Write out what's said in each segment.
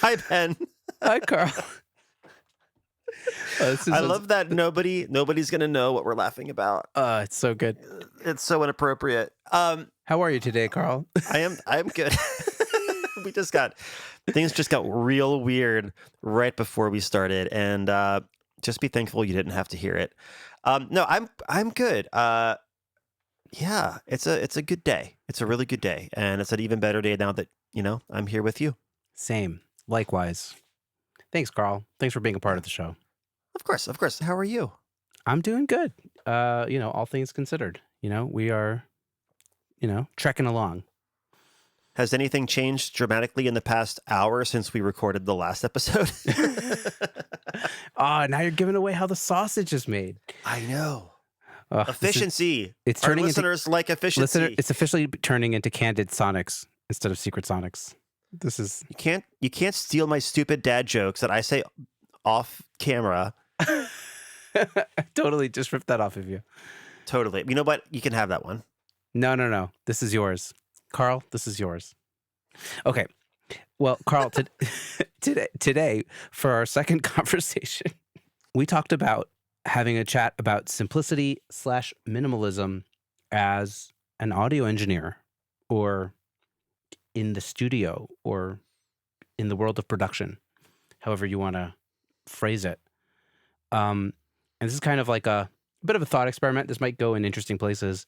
Hi, Ben. Hi, Carl. I love that nobody's gonna know what we're laughing about. It's so good. It's so inappropriate. How are you today, Carl? I'm good. Things just got real weird right before we started, and just be thankful you didn't have to hear it. No, I'm good. Yeah, it's a good day. It's a really good day, and it's an even better day now that I'm here with you. Same. Likewise. Thanks, Carl. Thanks for being a part of the show. Of course, of course. How are you? I'm doing good. All things considered. We are, trekking along. Has anything changed dramatically in the past hour since we recorded the last episode? Now you're giving away how the sausage is made. I know. Efficiency. It's Our turning listeners like efficiency. It's officially turning into Candid Sonics instead of Secret Sonics. This is you can't steal my stupid dad jokes that I say off camera. Totally just ripped that off of you. Totally. You know what? You can have that one. No. This is yours. Carl, this is yours. Okay. Well, Carl, today, for our second conversation, we talked about having a chat about simplicity / minimalism as an audio engineer, or in the studio, or in the world of production, however you want to phrase it. And this is kind of like a bit of a thought experiment. This might go in interesting places,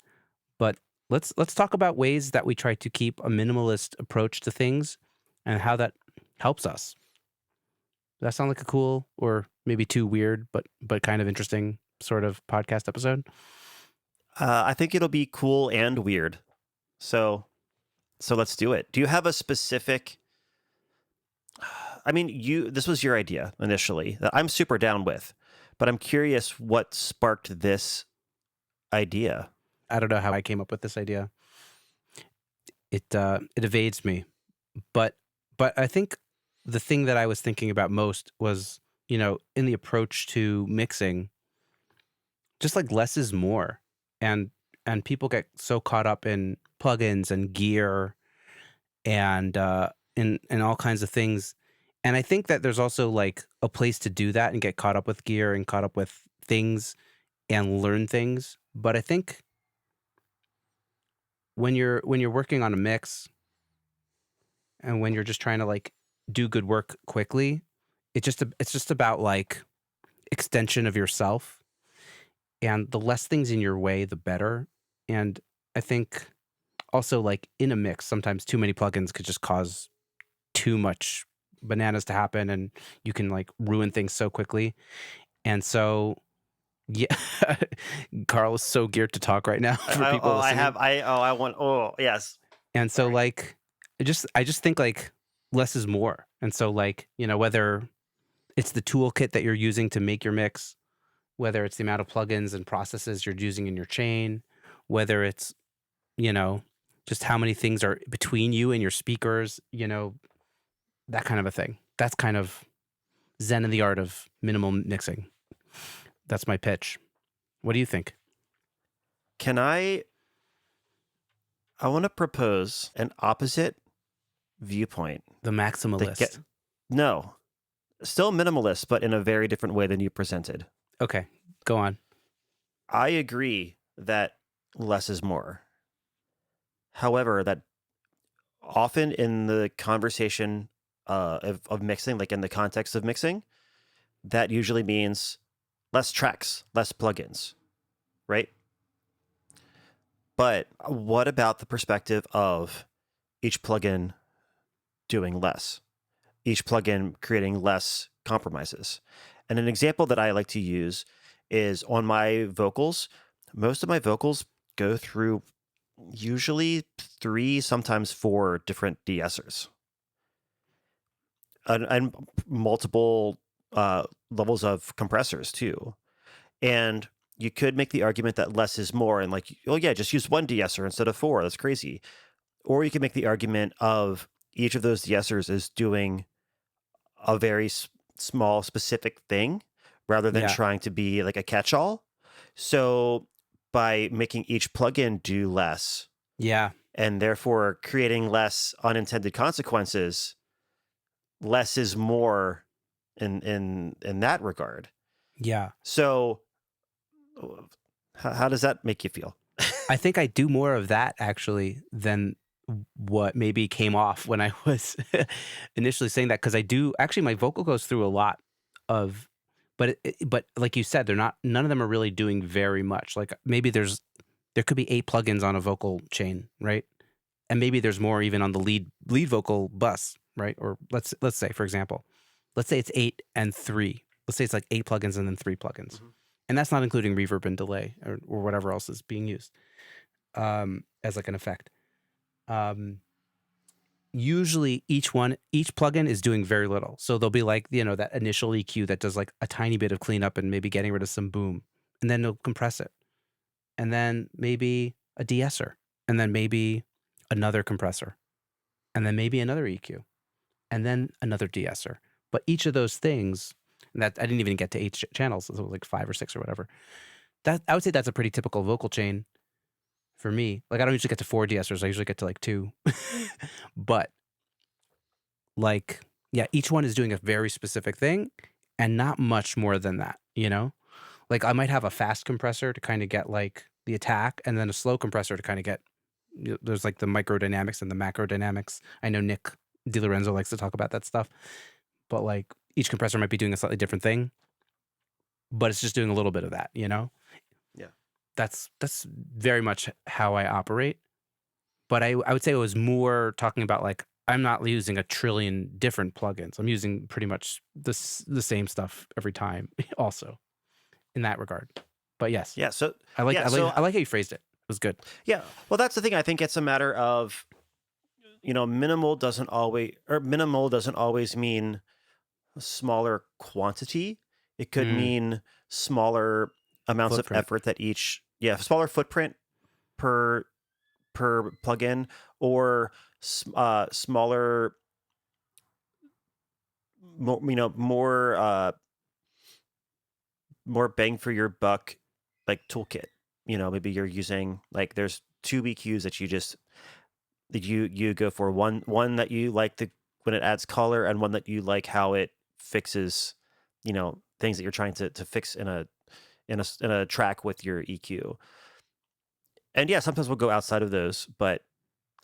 but let's talk about ways that we try to keep a minimalist approach to things and how that helps us. Does that sound like a cool, or maybe too weird, but kind of interesting sort of podcast episode? I think it'll be cool and weird. So let's do it. Do you have a specific? I mean, this was your idea initially that I'm super down with, but I'm curious what sparked this idea. I don't know how I came up with this idea. It evades me, but I think the thing that I was thinking about most was, in the approach to mixing, just like less is more, and people get so caught up in plugins and gear and in all kinds of things. And I think that there's also like a place to do that and get caught up with gear and caught up with things and learn things. But I think when you're working on a mix and when you're just trying to like do good work quickly, it's just about like extension of yourself, and the less things in your way, the better. And I think also, like, in a mix, sometimes too many plugins could just cause too much bananas to happen, and you can like ruin things so quickly. And so, yeah, Carl is so geared to talk right now for people listening. Yes. And so, like, I just think like less is more. And so, like, whether it's the toolkit that you're using to make your mix, whether it's the amount of plugins and processes you're using in your chain, whether it's, just how many things are between you and your speakers, that kind of a thing. That's kind of Zen in the art of minimal mixing. That's my pitch. What do you think? I want to propose an opposite viewpoint. The maximalist. No, still minimalist, but in a very different way than you presented. Okay, go on. I agree that less is more. However, that often in the conversation of mixing, like in the context of mixing, that usually means less tracks, less plugins, right? But what about the perspective of each plugin doing less? Each plugin creating less compromises. And an example that I like to use is on my vocals. Most of my vocals go through usually 3, sometimes 4 different de-essers. And multiple levels of compressors too. And you could make the argument that less is more and like, oh yeah, just use 1 de-esser instead of 4. That's crazy. Or you can make the argument of each of those de-essers is doing a very small specific thing rather than trying to be like a catch-all. So by making each plugin do less, and therefore creating less unintended consequences, less is more in that regard. Yeah. So how does that make you feel? I think I do more of that actually than what maybe came off when I was initially saying that, because I do actually, my vocal goes through a lot of, but like you said, they're not, none of them are really doing very much. Like maybe there could be 8 plugins on a vocal chain, right? And maybe there's more even on the lead vocal bus, right? Or let's say, for example, let's say it's 8 and 3. Let's say it's like 8 plugins and then 3 plugins, and that's not including reverb and delay or whatever else is being used as like an effect. Usually each plugin is doing very little. So there'll be like, that initial EQ that does like a tiny bit of cleanup and maybe getting rid of some boom, and then it'll compress it. And then maybe a de-esser, and then maybe another compressor, and then maybe another EQ, and then another de-esser. But each of those things, and that I didn't even get to 8 channels, so it was like 5 or 6 or whatever. That I would say that's a pretty typical vocal chain for me. Like I don't usually get to 4 de-essers, I usually get to like 2. But like, yeah, each one is doing a very specific thing and not much more than that, Like I might have a fast compressor to kind of get like the attack, and then a slow compressor to kind of get, there's like the microdynamics and the macrodynamics. I know Nick DiLorenzo likes to talk about that stuff, but like each compressor might be doing a slightly different thing, but it's just doing a little bit of that, Yeah. That's very much how I operate. But I would say it was more talking about like, I'm not using a trillion different plugins. I'm using pretty much the same stuff every time also in that regard. But yes. Yeah. So I like how you phrased it. It was good. yeah. Well, that's the thing. I think it's a matter of, minimal doesn't always mean a smaller quantity. It could mean smaller amounts of effort that smaller footprint per plugin, or smaller, more bang for your buck, like toolkit. Maybe you're using like, there's 2 EQs that you go for, one that you like when it adds color, and one that you like how it fixes, things that you're trying to fix in a track with your EQ. And yeah, sometimes we'll go outside of those, but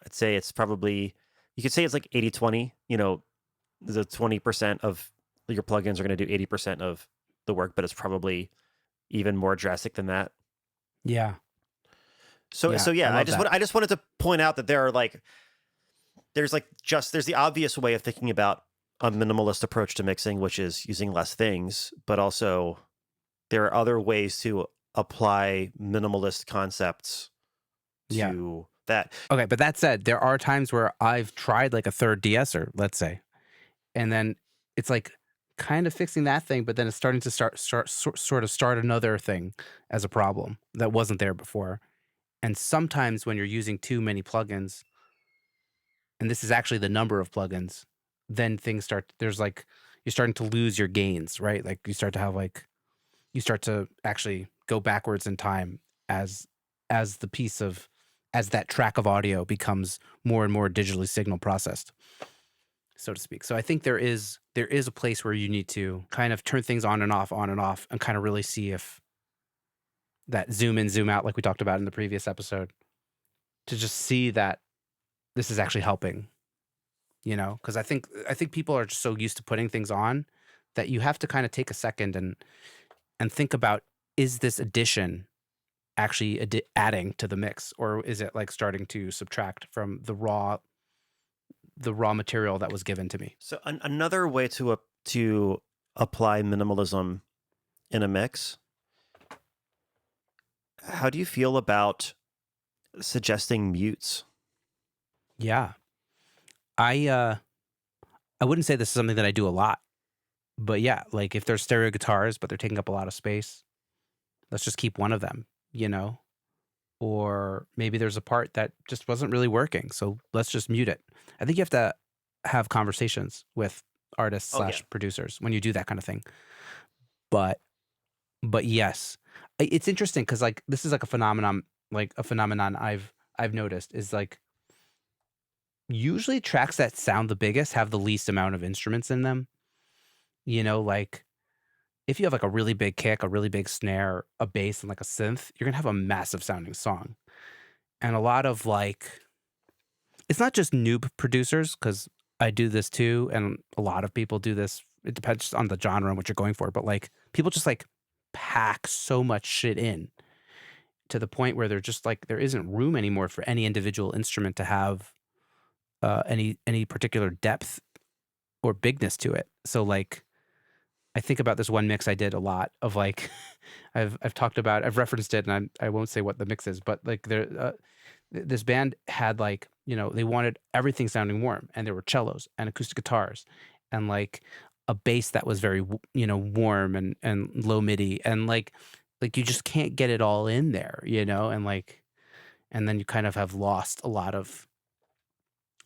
I'd say it's probably, you could say it's like 80-20, the 20% of your plugins are going to do 80% of the work, but it's probably even more drastic than that. Yeah. So yeah, I just wanted to point out that there's the obvious way of thinking about a minimalist approach to mixing, which is using less things, but also there are other ways to apply minimalist concepts to that. Okay, but that said, there are times where I've tried like a third de-esser, let's say, and then it's like kind of fixing that thing, but then it's starting to start another thing as a problem that wasn't there before. And sometimes when you're using too many plugins, and this is actually the number of plugins, then things you're starting to lose your gains, right? Like you start to actually go backwards in time as that track of audio becomes more and more digitally signal processed, so to speak. So I think there is a place where you need to kind of turn things on and off, and kind of really see if that zoom in, zoom out, like we talked about in the previous episode, to just see that this is actually helping, because I think people are just so used to putting things on that you have to kind of take a second and think about, is this addition actually adding to the mix, or is it like starting to subtract from the raw material that was given to me? So another way to apply minimalism in a mix, how do you feel about suggesting mutes? Yeah. I wouldn't say this is something that I do a lot, but yeah, like if there's stereo guitars but they're taking up a lot of space, let's just keep one of them, or maybe there's a part that just wasn't really working, so let's just mute it. I think you have to have conversations with artists / producers when you do that kind of thing. But yes, it's interesting because like this is like a phenomenon I've noticed is like usually tracks that sound the biggest have the least amount of instruments in them. You know, like if you have like a really big kick, a really big snare, a bass, and like a synth, you're gonna have a massive sounding song. And a lot of like, it's not just noob producers, because I do this too, and a lot of people do this. It depends on the genre and what you're going for, but like people just like pack so much shit in to the point where they're just like there isn't room anymore for any individual instrument to have any particular depth or bigness to it. So like I think about this one mix I did a lot of like I've talked about, I've referenced it, and I won't say what the mix is, but like there this band had like, you know, they wanted everything sounding warm, and there were cellos and acoustic guitars and like a bass that was very you know, warm and low MIDI, and like you just can't get it all in there, you know, and like and then you kind of have lost a lot of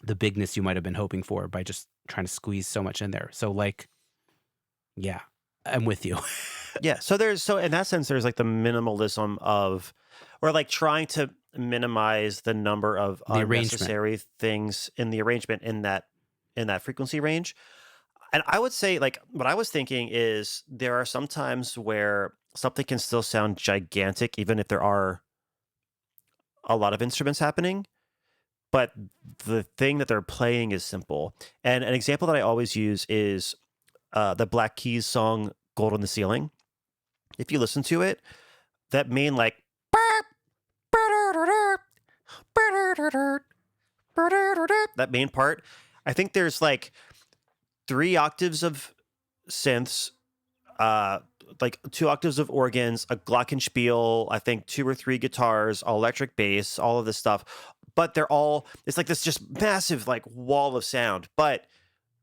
the bigness you might have been hoping for by just trying to squeeze so much in there. So like yeah, I'm with you. Yeah. So in that sense, there's like the minimalism of, or like trying to minimize the number of The arrangement. unnecessary things in the arrangement in that frequency range. And I would say, like, what I was thinking is there are some times where something can still sound gigantic, even if there are a lot of instruments happening, but the thing that they're playing is simple. And an example that I always use is the Black Keys song "Gold on the Ceiling." If you listen to it, that main like that main part, I think there's like 3 octaves of synths, uh, like 2 octaves of organs, a glockenspiel, I think 2 or 3 guitars, all electric bass, all of this stuff. But they're all, it's like this just massive like wall of sound, but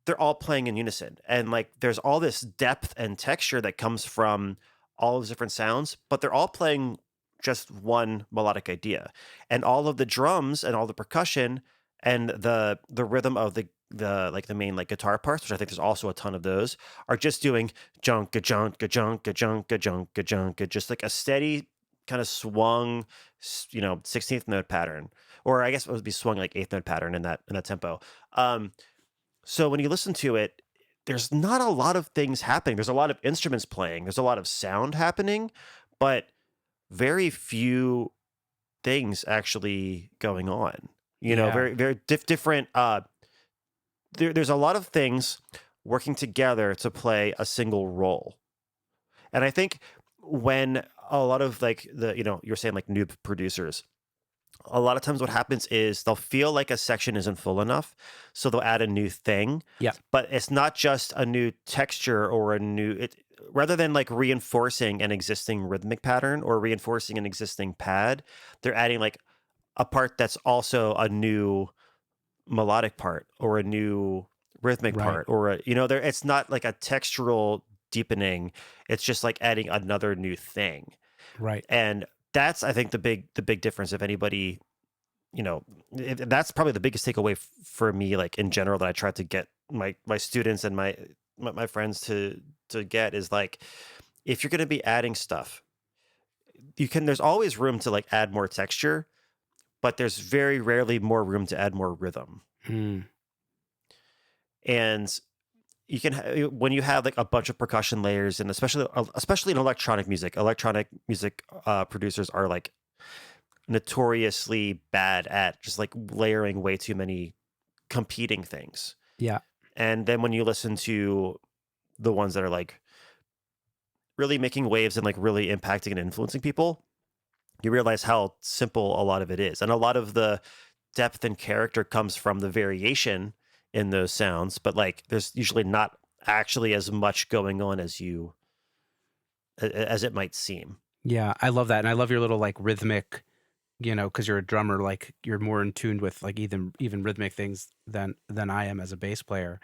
they're all playing in unison. And like there's all this depth and texture that comes from all of the different sounds, but they're all playing just one melodic idea. And all of the drums and all the percussion and the rhythm of the like the main like guitar parts, which I think there's also a ton of those, are just doing junk a junk a junk a junk a junk a junk a, just like a steady kind of swung, you know, 16th note pattern, or I guess it would be swung like 8th note pattern in that tempo. Um, so when you listen to it, there's not a lot of things happening. There's a lot of instruments playing. There's a lot of sound happening, but very few things actually going on. You know, Yeah. very different. There's a lot of things working together to play a single role, and I think when a lot of like the, you know, you're saying like noob producers, a lot of times what happens is they'll feel like a section isn't full enough, so they'll add a new thing. Yeah. But it's not just a new texture or a new it, rather than like reinforcing an existing rhythmic pattern or reinforcing an existing pad, they're adding like a part that's also a new melodic part or a new rhythmic Right. part, or a, you know, there, it's not like a textural deepening, it's just like adding another new thing. Right. And that's, I think, the big difference. If anybody, you know, that's probably the biggest takeaway for me, like in general, that I try to get my students and my friends to get is like, if you're going to be adding stuff, you can, there's always room to like add more texture, but there's very rarely more room to add more rhythm. Mm. And you can when you have like a bunch of percussion layers, and especially in electronic music producers are like notoriously bad at just like layering way too many competing things. Yeah. And then when you listen to the ones that are like really making waves and like really impacting and influencing people, you realize how simple a lot of it is. And a lot of the depth and character comes from the variation in those sounds, but like there's usually not actually as much going on as as it might seem. Yeah. I love that. And I love your little like rhythmic, you know, because you're a drummer, like you're more in tune with like even rhythmic things than I am as a bass player.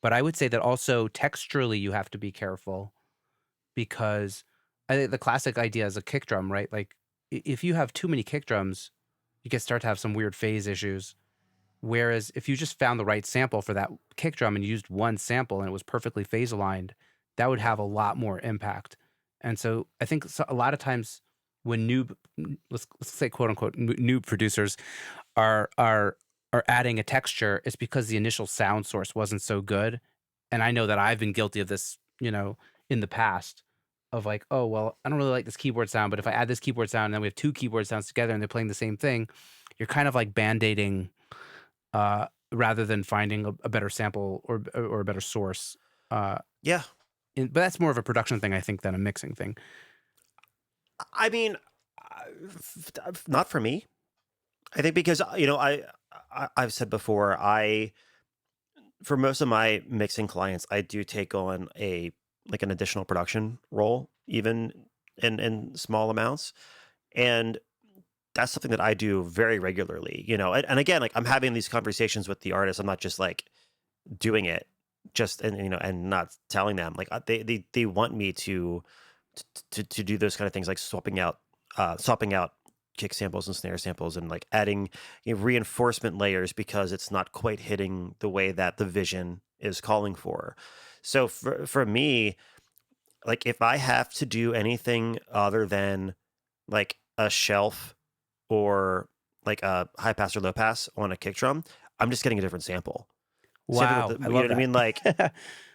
But I would say that also texturally you have to be careful, because I think the classic idea is a kick drum, right? Like if you have too many kick drums, you can start to have some weird phase issues. Whereas if you just found the right sample for that kick drum and used one sample and it was perfectly phase aligned, that would have a lot more impact. And so I think a lot of times when let's say quote unquote noob producers are or adding a texture, it's because the initial sound source wasn't so good. And I know that I've been guilty of this, in the past of like, oh, well, I don't really like this keyboard sound, but if I add this keyboard sound and then we have two keyboard sounds together and they're playing the same thing, you're kind of like band-aiding rather than finding a better sample or a better source. Uh, Yeah. but that's more of a production thing, I think, than a mixing thing. I mean, not for me. I think because I've said before, for most of my mixing clients, I do take on an additional production role, even in small amounts, and that's something that I do very regularly. And again, like I'm having these conversations with the artist. I'm not just like doing it and not telling them. Like they want me to do those kind of things, like swapping out kick samples and snare samples, and like adding reinforcement layers because it's not quite hitting the way that the vision is calling for. So for me, like if I have to do anything other than like a shelf or like a high pass or low pass on a kick drum, I'm just getting a different sample. Same thing with Wow, the, I you know love what I mean? Like that.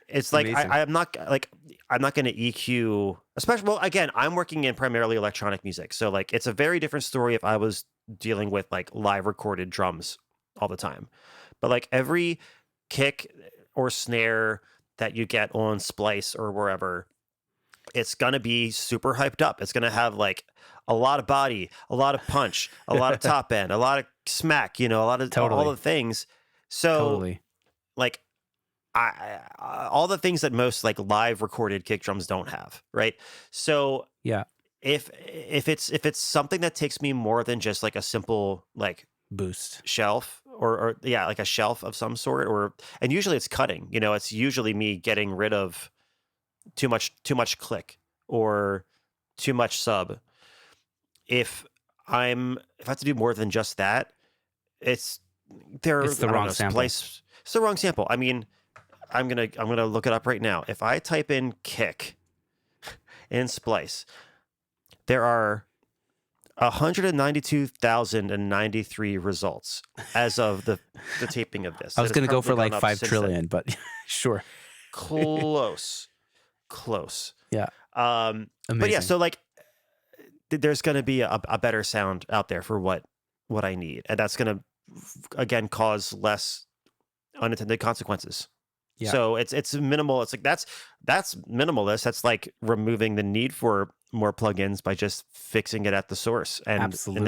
it's like Amazing. I'm not going to EQ, especially. Well, again, I'm working in primarily electronic music, so like it's a very different story if I was dealing with like live recorded drums all the time. But like every kick or snare that you get on Splice or wherever, it's gonna be super hyped up. It's gonna have like a lot of body, a lot of punch, a lot of top end, a lot of smack. A lot of all Totally. the things. So Totally. like all the things that most like live recorded kick drums don't have, right? So Yeah. if it's something that takes me more than just like a simple like Boost. shelf or yeah, like a shelf of some sort, and usually it's cutting, it's usually me getting rid of too much click or too much sub. If I have to do more than just that, it's It's the I don't wrong know, sample. splice. It's the wrong sample. I mean, I'm gonna look it up right now. If I type in kick in Splice, there are 192,093 results as of the taping of this. I It was has going to go probably for gone like up 5 since then. trillion, but sure. Close, close. Yeah. But yeah, Amazing. so like there's gonna be a better sound out there for what I need, and that's gonna again cause less unintended consequences. Yeah. So it's minimal. It's like that's minimalist. That's like removing the need for more plugins by just fixing it at the source. And Absolutely.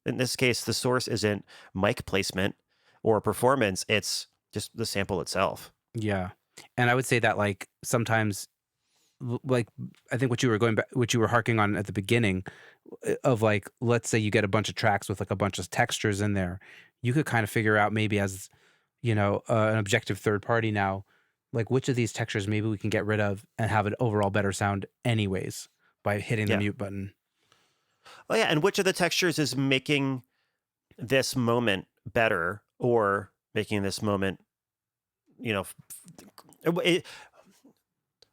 in this case, the source isn't mic placement or performance. It's just the sample itself. Yeah. And I would say that like sometimes like I think what you were going back what you were harking on at the beginning of like let's say you get a bunch of tracks with like a bunch of textures in there. You could kind of figure out maybe as an objective third party now, like which of these textures maybe we can get rid of and have an overall better sound anyways by hitting the Yeah. mute button. Oh yeah. And which of the textures is making this moment better or making this moment, you know, it,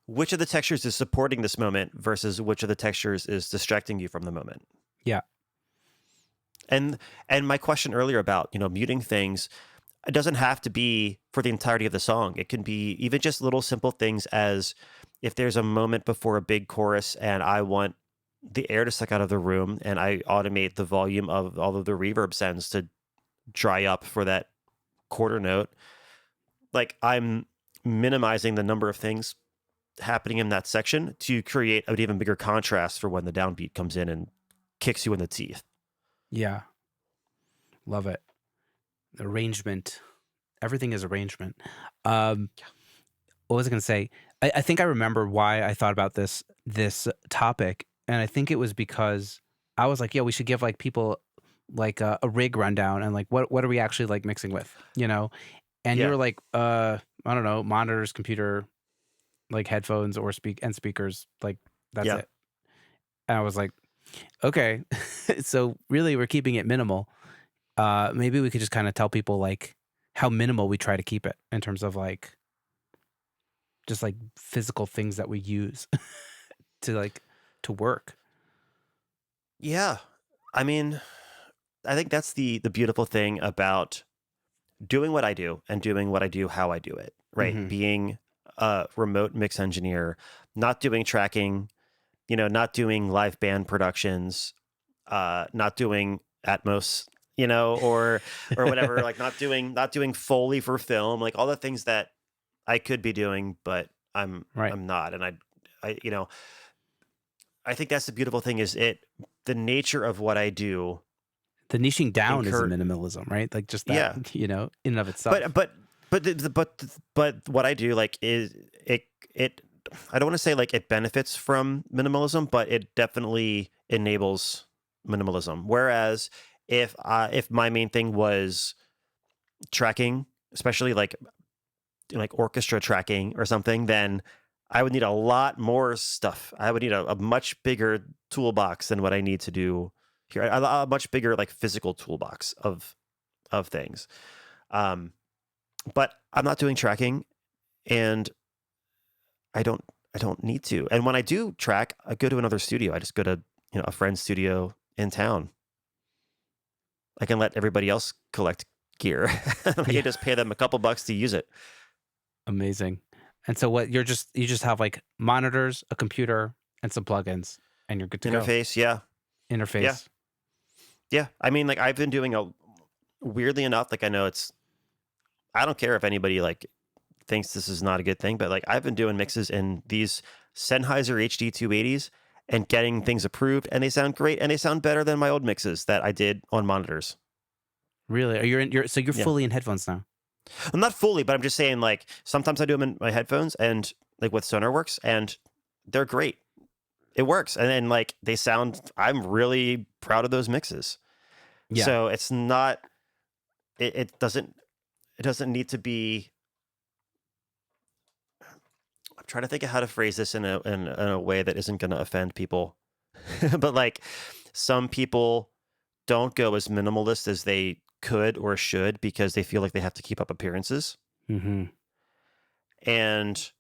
which of the textures is supporting this moment versus which of the textures is distracting you from the moment. Yeah. And my question earlier about, muting things, it doesn't have to be for the entirety of the song. It can be even just little simple things as if there's a moment before a big chorus and I want the air to suck out of the room and I automate the volume of all of the reverb sends to dry up for that quarter note. Like I'm minimizing the number of things happening in that section to create an even bigger contrast for when the downbeat comes in and kicks you in the teeth. Yeah. Love it. Arrangement. Everything is arrangement. What was I going to say? I think I remember why I thought about this topic, and I think it was because I was like, "Yeah, we should give like people like a rig rundown and like what are we actually like mixing with, And you Yeah. were like, I don't know, monitors, computer, like headphones or speakers, like that's Yeah. it. And I was like, okay, so really we're keeping it minimal. Maybe we could just kind of tell people like how minimal we try to keep it in terms of like just like physical things that we use to work. Yeah. I mean, I think that's the beautiful thing about doing what I do and doing what I do, how I do it, right? Hmm. Being a remote mix engineer, not doing tracking, not doing live band productions, not doing Atmos, or whatever, like not doing Foley for film, like all the things that I could be doing, but I'm Right. I'm not. And I think that's the beautiful thing is the nature of what I do The niching down is a incur minimalism, right? Like just that, yeah. in and of itself. But what I do like is it I don't want to say like it benefits from minimalism, but it definitely enables minimalism. Whereas if my main thing was tracking, especially like orchestra tracking or something, then I would need a lot more stuff. I would need a much bigger toolbox than what I need to do here. A much bigger like physical toolbox of things. Um, but I'm not doing tracking, and I don't I don't need to. And when I do track, I go to another studio. I just go to a friend's studio in town. I can let everybody else collect gear. I can Yeah. just pay them a couple bucks to use it. Amazing. And so what you just have like monitors, a computer, and some plugins, and you're good to go. Interface, yeah, yeah, Interface. yeah. I mean, like I've been doing weirdly enough. Like I don't care if anybody like thinks this is not a good thing, but like I've been doing mixes in these Sennheiser HD 280s and getting things approved, and they sound great, and they sound better than my old mixes that I did on monitors. Really? So you're Yeah, fully in headphones now. I'm not fully, but I'm just saying like sometimes I do them in my headphones and like with SonarWorks, and they're great. It works, and then like they sound. I'm really proud of those mixes. Yeah. So it's not. It doesn't. It doesn't need to be. I'm trying to think of how to phrase this in a way that isn't going to offend people. But like some people don't go as minimalist as they could or should because they feel like they have to keep up appearances. Mm-hmm. And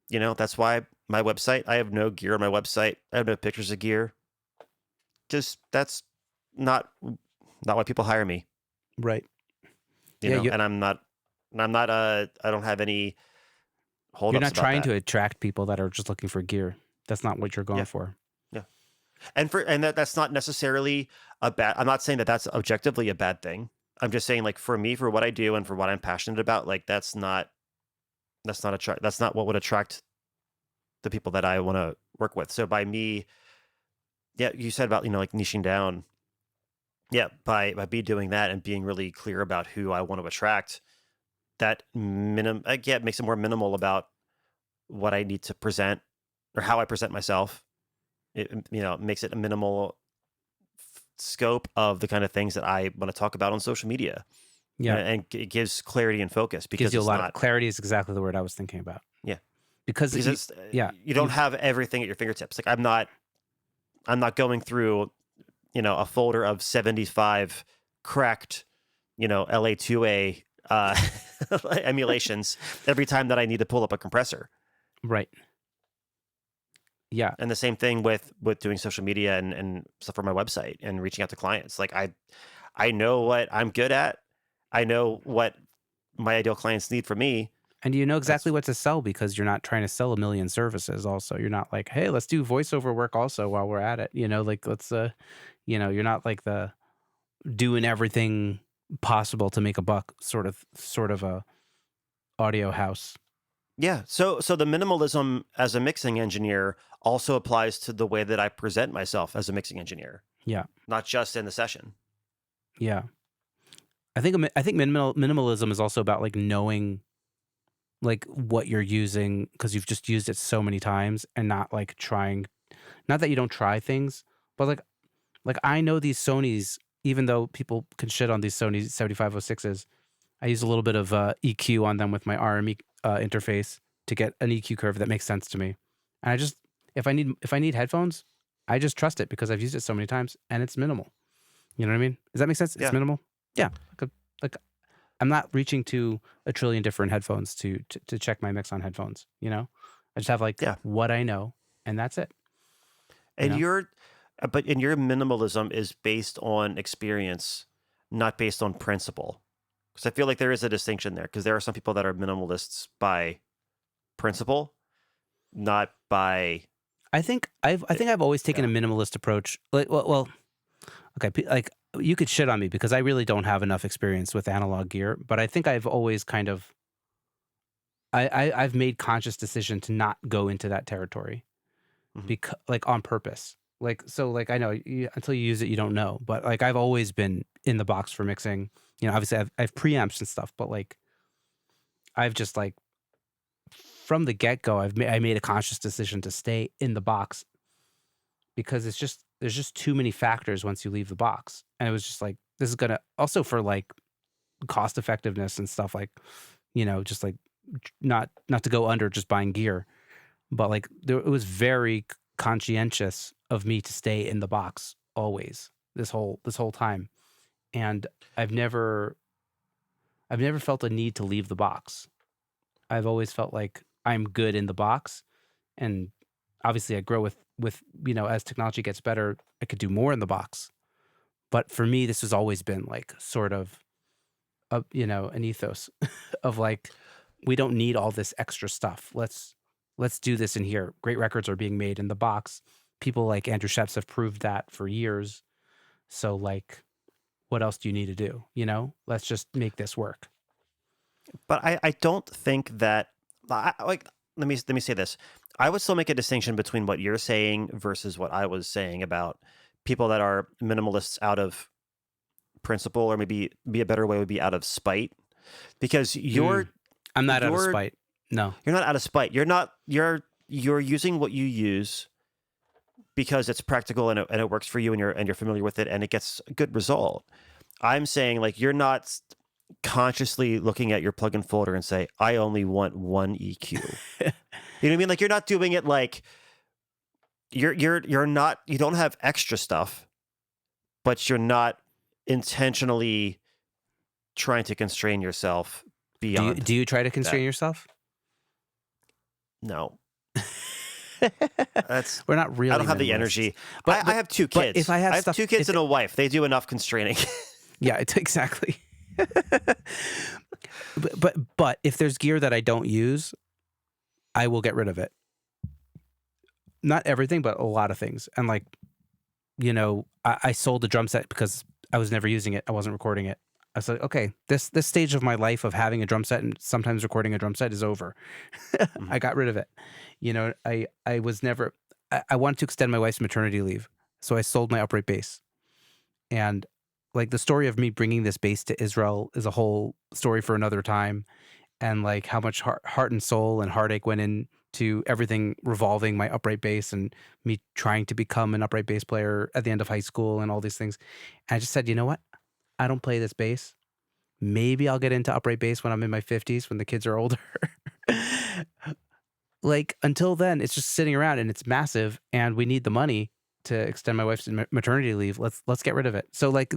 that's why my website, I have no gear on my website. I have no pictures of gear. Just that's not why people hire me, Right. Yeah. and I don't have any You're holdups not about trying that. to attract people that are just looking for gear. That's not what you're going Yeah. for. Yeah. And that's not necessarily a bad. I'm not saying that that's objectively a bad thing. I'm just saying like for me, for what I do and for what I'm passionate about, like that's not what would attract the people that I want to work with. So by me, yeah, you said about like niching down. Yeah, by me doing that and being really clear about who I want to attract, that again makes it more minimal about what I need to present or how I present myself. It makes it a minimal scope of the kind of things that I want to talk about on social media, Yeah. and it gives clarity and focus Gives because you a it's lot of not. clarity is exactly the word I was thinking about. Yeah, Because because it's yeah, you don't have everything at your fingertips. Like I'm not going through a folder of 75 cracked LA2A emulations every time that I need to pull up a compressor. right. Yeah. And the same thing with doing social media and stuff for my website and reaching out to clients. Like I know what I'm good at. I know what my ideal clients need from me. And you know That's exactly what to sell because you're not trying to sell a million services also. You're not like, hey, let's do voiceover work also while we're at it. Like let's you're not like the doing everything possible to make a buck sort of a audio house. yeah. So the minimalism as a mixing engineer also applies to the way that I present myself as a mixing engineer, Yeah. not just in the session. Yeah. I think minimalism is also about like knowing like what you're using because you've just used it so many times and not like trying, not that you don't try things, but like I know these Sonys, even though people can shit on these Sony 7506s, I use a little bit of EQ on them with my RME interface to get an EQ curve that makes sense to me. And I just if I need headphones, I just trust it because I've used it so many times and it's minimal. You know what I mean? Does that make sense? It's Yeah. minimal. Yeah. Like I'm not reaching to a trillion different headphones to check my mix on headphones. I just have like Yeah. what I know, and that's it. You And know? your minimalism is based on experience, not based on principle. Because I feel like there is a distinction there. Because there are some people that are minimalists by principle, not by I think I've always taken yeah. a minimalist approach. Like, okay, like you could shit on me because I really don't have enough experience with analog gear, but I think I've always kind of I've made conscious decision to not go into that territory Mhm. because like on purpose. Like so, like I know until you use it, you don't know. But like I've always been in the box for mixing. You know, obviously I've preamps and stuff, but like I've just like from the get go, I made a conscious decision to stay in the box because there's just too many factors once you leave the box, and it was just like this is gonna also for like cost effectiveness and stuff like just like not to go under just buying gear, but like it was very conscientious of me to stay in the box always this whole time, and I've never I've never felt a need to leave the box. I've always felt like I'm good in the box, and obviously I grow with as technology gets better, I could do more in the box. But for me, this has always been like sort of an ethos of like we don't need all this extra stuff. Let's do this in here. Great records are being made in the box. People like Andrew Sheps have proved that for years. So like, what else do you need to do? Let's just make this work. But I don't think that like let me say this. I would still make a distinction between what you're saying versus what I was saying about people that are minimalists out of principle, or maybe be a better way would be out of spite. Because Mm, I'm not out of you're spite. No. you're not out of spite. You're using what you use because it's practical and it works for you, and you're familiar with it, and it gets a good result. I'm saying like you're not consciously looking at your plugin folder and say, I only want one EQ. You know what I mean? Like you're not doing it like you're not, you don't have extra stuff, but you're not intentionally trying to constrain yourself beyond Do you try to that. constrain yourself? No. That's We're not I really don't have the minimalists. energy. I have two But if kids. I have I have stuff, two kids and a wife. They do enough constraining. yeah, it's exactly. But if there's gear that I don't use, I will get rid of it. Not everything, but a lot of things. And like, I sold the drum set because I was never using it. I wasn't recording it. I was like, okay, this stage of my life of having a drum set and sometimes recording a drum set is over. Mhm. I got rid of it. I was never. I wanted to extend my wife's maternity leave, so I sold my upright bass. And like the story of me bringing this bass to Israel is a whole story for another time, and like how much heart and soul and heartache went into everything revolving my upright bass and me trying to become an upright bass player at the end of high school and all these things. And I just said, you know what? I don't play this bass. Maybe I'll get into upright bass when I'm in my 50s, when the kids are older. Like until then, it's just sitting around and it's massive, and we need the money to extend my wife's maternity leave. Let's get rid of it. So like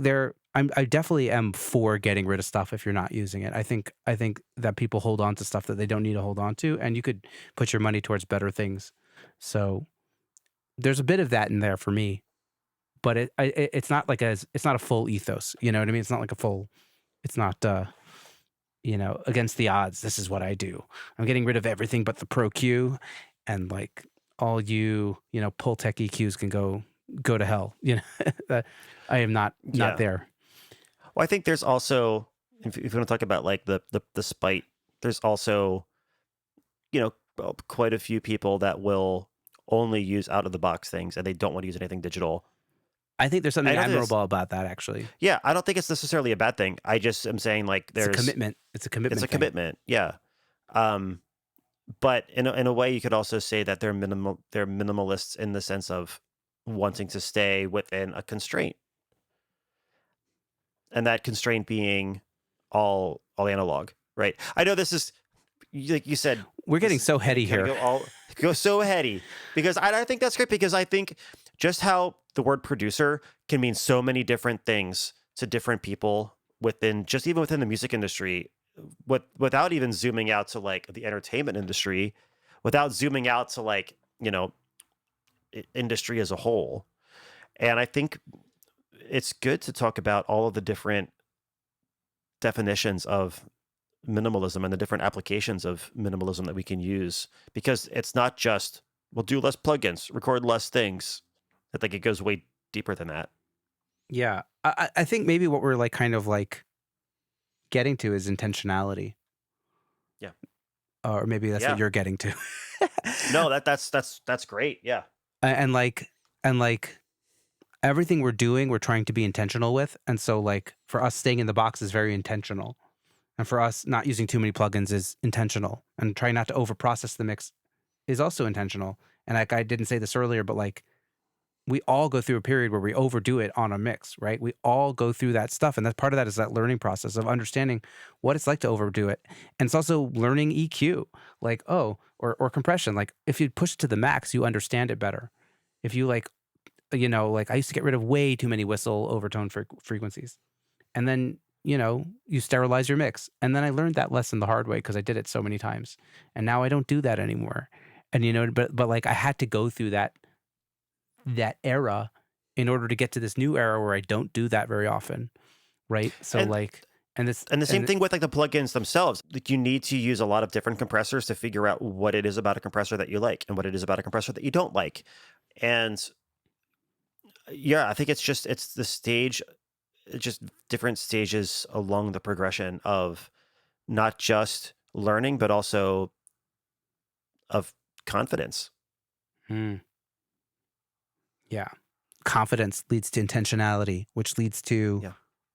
I definitely am for getting rid of stuff if you're not using it. I think that people hold on to stuff that they don't need to hold on to, and you could put your money towards better things. So there's a bit of that in there for me, but it's not like it's not a full ethos. You know what I mean? It's not like a full. It's not against the odds. This is what I do. I'm getting rid of everything but the Pro Q, and like all pull tech EQs can go to hell. I am not Yeah. there. Well, I think there's also, if you want to talk about like the spite, there's also, quite a few people that will only use out of the box things and they don't want to use anything digital. I think there's I something don't think admirable about that, actually. yeah, I don't think it's necessarily a bad thing. I just am saying like It's a there's commitment. It's a commitment it's a thing. commitment. Yeah. Um, but in a way, you could also say that they're minimalists in the sense of wanting to stay within a constraint, and that constraint being all analog, right? I know this is like you said. We're getting This is so heady gonna here. go so heady because I think that's great, because I think just how the word producer can mean so many different things to different people even within the music industry, without even zooming out to like the entertainment industry, without zooming out to like industry as a whole. And I think it's good to talk about all of the different definitions of minimalism and the different applications of minimalism that we can use, because it's not just, we'll do less plugins, record less things. I think it goes way deeper than that. Yeah. I think maybe what we're like kind of like getting to is intentionality. Yeah. Or maybe that's what you're getting to. No, that's great. Yeah. And like everything we're doing, we're trying to be intentional with. And so like for us, staying in the box is very intentional. And for us, not using too many plugins is intentional. And trying not to overprocess the mix is also intentional. And like I didn't say this earlier, but like we all go through a period where we overdo it on a mix, right? We all go through that stuff. And that part of that is that learning process of understanding what it's like to overdo it. And it's also learning EQ, like, or compression. Like if you push it to the max, you understand it better. If you like, like I used to get rid of way too many whistle overtone frequencies. And then, you sterilize your mix. And then I learned that lesson the hard way because I did it so many times. And now I don't do that anymore. And, but like I had to go through that era in order to get to this new era where I don't do that very often. Right. So and the same thing with like the plugins themselves. Like you need to use a lot of different compressors to figure out what it is about a compressor that you like and what it is about a compressor that you don't like. And yeah, I think it's the stage, just different stages along the progression of not just learning, but also of confidence. Yeah. Confidence leads to intentionality, which leads to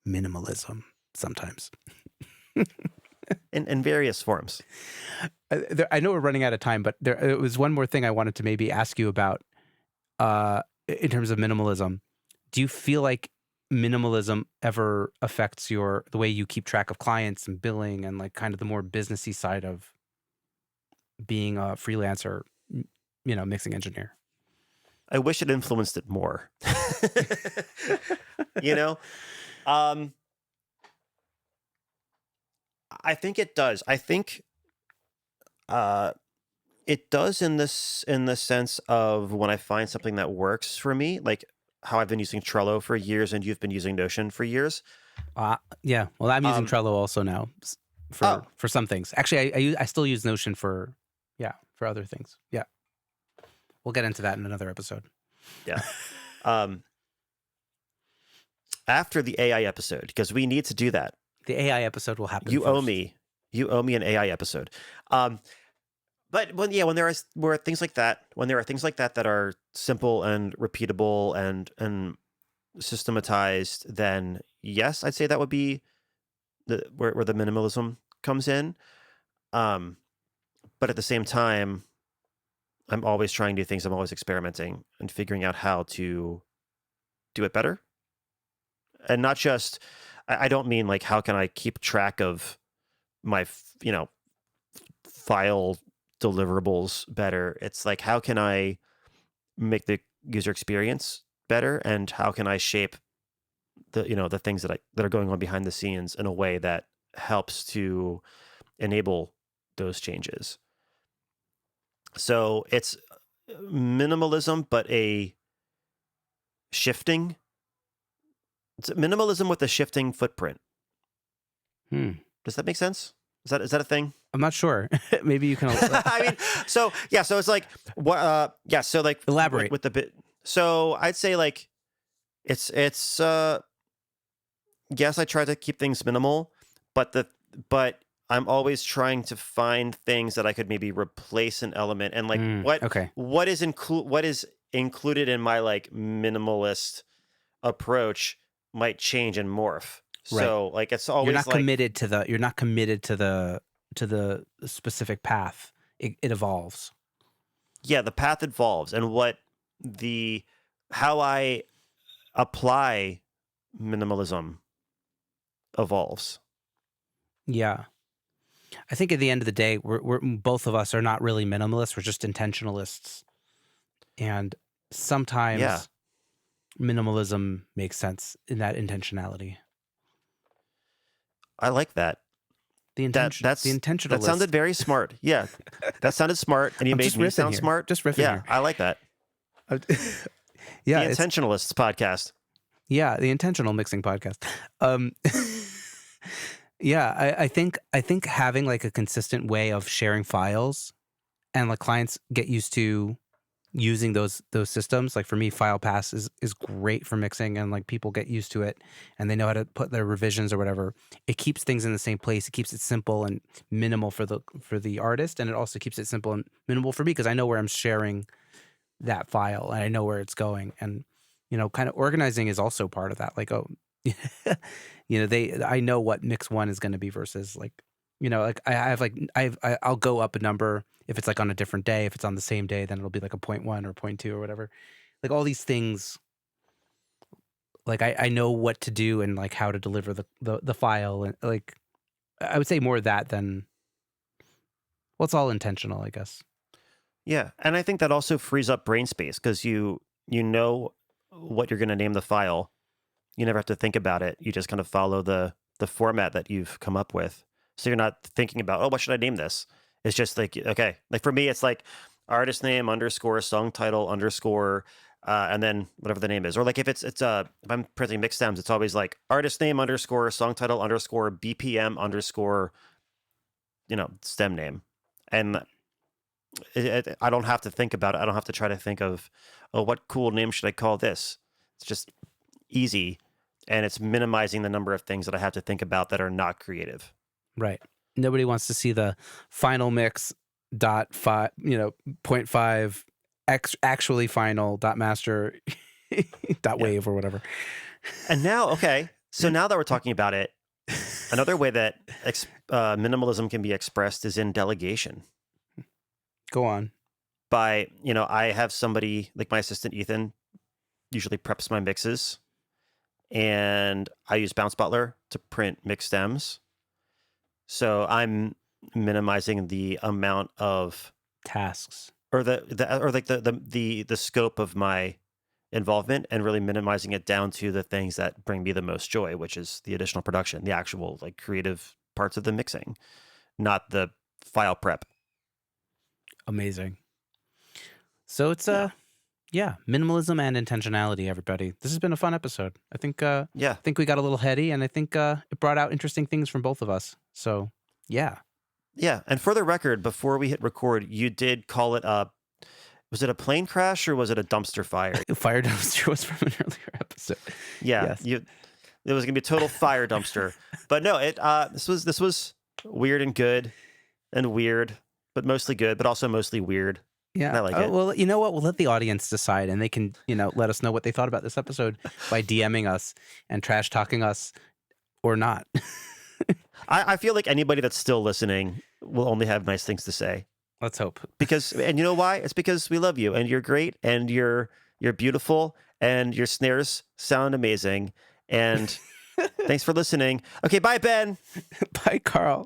minimalism sometimes. in various forms. I know we're running out of time, but there was one more thing I wanted to maybe ask you about in terms of minimalism. Do you feel like minimalism ever affects the way you keep track of clients and billing and like kind of the more businessy side of being a freelancer, mixing engineer? I wish it influenced it more. I think it does. I think it does in the sense of when I find something that works for me, like how I've been using Trello for years and you've been using Notion for years. Yeah. Well, I'm using Trello also now for some things. Actually, I still use Notion for other things. Yeah. We'll get into that in another episode. Yeah. After the AI episode, because we need to do that. The AI episode will happen. You owe me an AI episode. But when there are things like that, that are simple and repeatable and systematized, then yes, I'd say that would be where the minimalism comes in. But at the same time, I'm always trying new things. I'm always experimenting and figuring out how to do it better. And not just, I don't mean like, how can I keep track of my, file deliverables better? It's like, how can I make the user experience better? And how can I shape the things that are going on behind the scenes in a way that helps to enable those changes? So it's minimalism, but it's minimalism with a shifting footprint. Does that make sense? Is that a thing? I'm not sure. Maybe you can. I mean, so it's like what? So like elaborate with the bit. So I'd say like it's yes, I try to keep things minimal, but I'm always trying to find things that I could maybe replace an element, and like what is included in my like minimalist approach might change and morph. Right. So like it's always you're not committed to the specific path. It evolves. Yeah, the path evolves, and how I apply minimalism evolves. Yeah. I think at the end of the day, we're both of us are not really minimalists. We're just intentionalists. And sometimes minimalism makes sense in that intentionality. I like that. The intentionalist. That sounded very smart. Yeah, that sounded smart, and you made me sound smart. Just riffing Yeah, here. I like that. Yeah, the Intentionalists podcast. Yeah, the Intentional Mixing podcast. Yeah, I think having like a consistent way of sharing files and like clients get used to using those systems. Like for me, FilePass is great for mixing, and like people get used to it and they know how to put their revisions or whatever. It keeps things in the same place. It keeps it simple and minimal for the artist, and it also keeps it simple and minimal for me because I know where I'm sharing that file and I know where it's going. And kind of organizing is also part of that. Like, oh, I know what mix one is going to be versus like, like I have like I'll go up a number if it's like on a different day. If it's on the same day, then it'll be like a point one or point two or whatever. Like all these things, like I know what to do and like how to deliver the file, and like I would say more of that than, well, it's all intentional, I guess. Yeah, and I think that also frees up brain space because you know what you're going to name the file. You never have to think about it. You just kind of follow the format that you've come up with. So you're not thinking about, oh, what should I name this? It's just like, okay, like for me, it's like artist name underscore song title underscore and then whatever the name is. Or like if I'm printing mixed stems, it's always like artist name underscore song title underscore BPM underscore stem name. And I don't have to think about it. I don't have to try to think of, oh, what cool name should I call this? It's just easy, and it's minimizing the number of things that I have to think about that are not creative. Right. Nobody wants to see the final mix dot five, 0.5 actually final dot master dot Yeah. wave or whatever. And now, okay, so now that we're talking about it, another way that minimalism can be expressed is in delegation. Go on. By, I have somebody like my assistant Ethan usually preps my mixes, and I use Bounce Butler to print mix stems. So I'm minimizing the amount of Tasks. or the scope of my involvement, and really minimizing it down to the things that bring me the most joy, which is the additional production, the actual like creative parts of the mixing, not the file prep. Amazing. So it's minimalism and intentionality, everybody. This has been a fun episode. I think I think we got a little heady, and I think it brought out interesting things from both of us. So yeah. Yeah, and for the record, before we hit record, you did call it was it a plane crash or was it a dumpster fire? Fire dumpster was from an earlier episode. Yeah, Yes. it was gonna be a total fire dumpster. But no, this was weird and good, and weird, but mostly good, but also mostly weird. Yeah. I like it. Well, you know what? We'll let the audience decide, and they can, let us know what they thought about this episode by DMing us and trash talking us or not. I feel like anybody that's still listening will only have nice things to say. Let's hope. And you know why? It's because we love you, and you're great, and you're beautiful, and your snares sound amazing. And thanks for listening. Okay, bye, Ben. Bye, Carl.